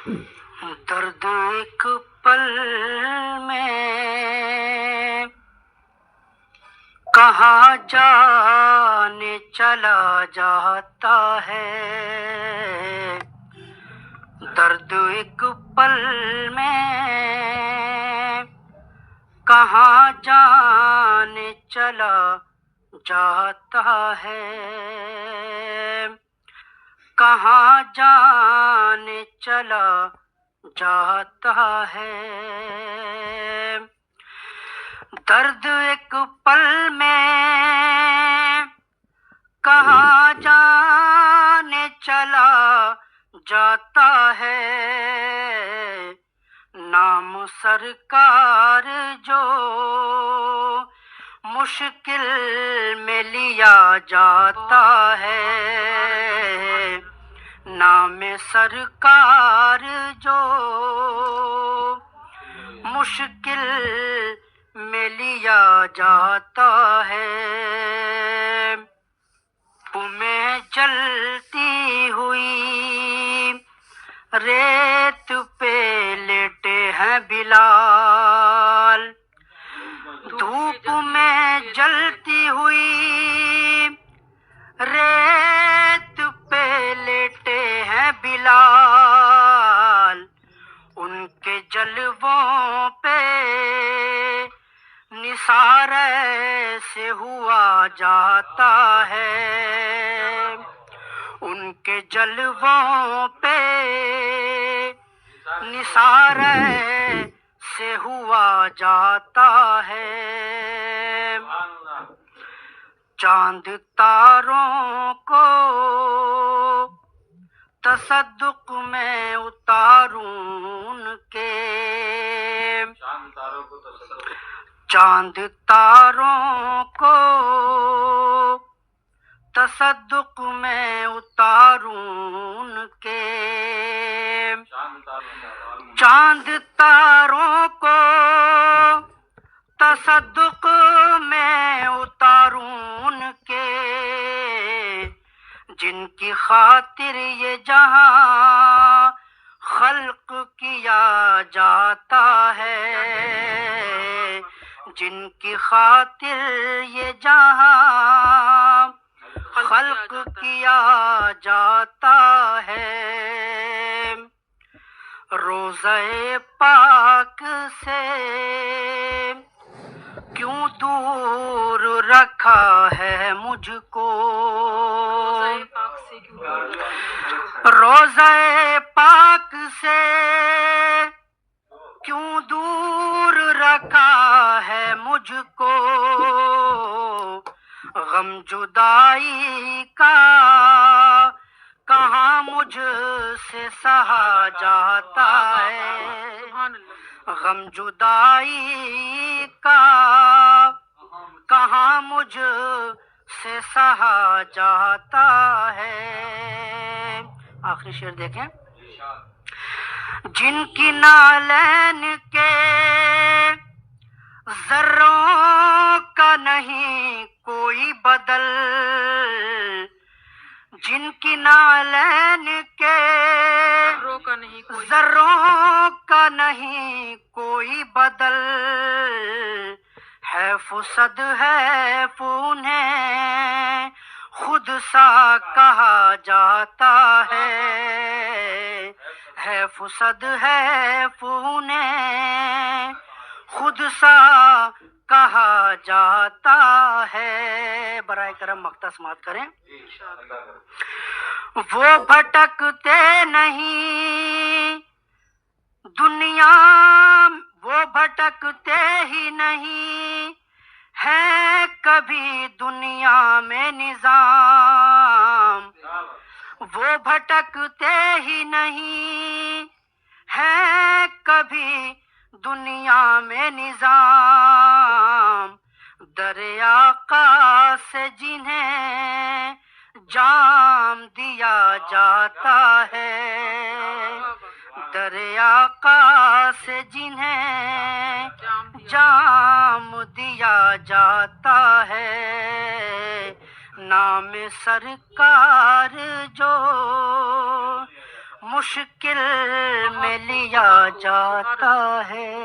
درد ایک پل میں کہاں جانے چلا جاتا ہے، درد ایک پل میں کہاں جانے چلا جاتا ہے، کہاں جانے چلا جاتا ہے، درد ایک پل میں کہاں جانے چلا جاتا ہے، نام سرکار جو مشکل میں لیا جاتا ہے، نام سرکار جو مشکل میں لیا جاتا ہے، میں جلتی ہوئی ریت پہ لیٹے ہیں بلال، دھوپ میں جلتی ہوئی ریت پہ لیٹے ہیں بلال، ان کے جلووں پہ نثار سے ہوا جاتا ہے، ان کے جلووں پہ نثار سے ہوا جاتا ہے، چاند تاروں کو تصدق میں اتاروں ان کے، چاند تاروں کو تصدق میں اتاروں ان کے، چاند تاروں کو تصدق میں اتاروں ان کے، جن کی خاطر یہ جہاں خلق کیا جاتا ہے، جن کی خاطر یہ جہاں خلق کیا جاتا ہے، روضہ پاک سے کیوں دور رکھا ہے مجھ کو، روضہ پاک سے کیوں دور رکھا ہے مجھ کو، غم جدائی کا کہاں مجھ سے سہا جاتا ہے، غم جدائی کا کہاں مجھ سے سہا جاتا ہے، آخری شعر دیکھیں، جن کی نالین کے ذروں کا نہیں کوئی بدل، جن کی نالین کے ذروں کا نہیں کوئی بدل، ہے فسد ہے انہیں خود سا کہا جاتا ہے فسد ہے انہیں خود سا کہا جاتا ہے، برائے کرم مقطع سماعت کریں، وہ بھٹکتے نہیں دنیا، وہ بھٹکتے ہی نہیں ہے کبھی دنیا میں نظام، وہ بھٹکتے ہی نہیں ہے کبھی دنیا میں نظام، دریا آقا سے جنہیں جام دیا جاتا ہے، دریا آقا سے جنہیں جام دیا جاتا ہے، نام سرکار جو مشکل میں لیا جاتا ہے.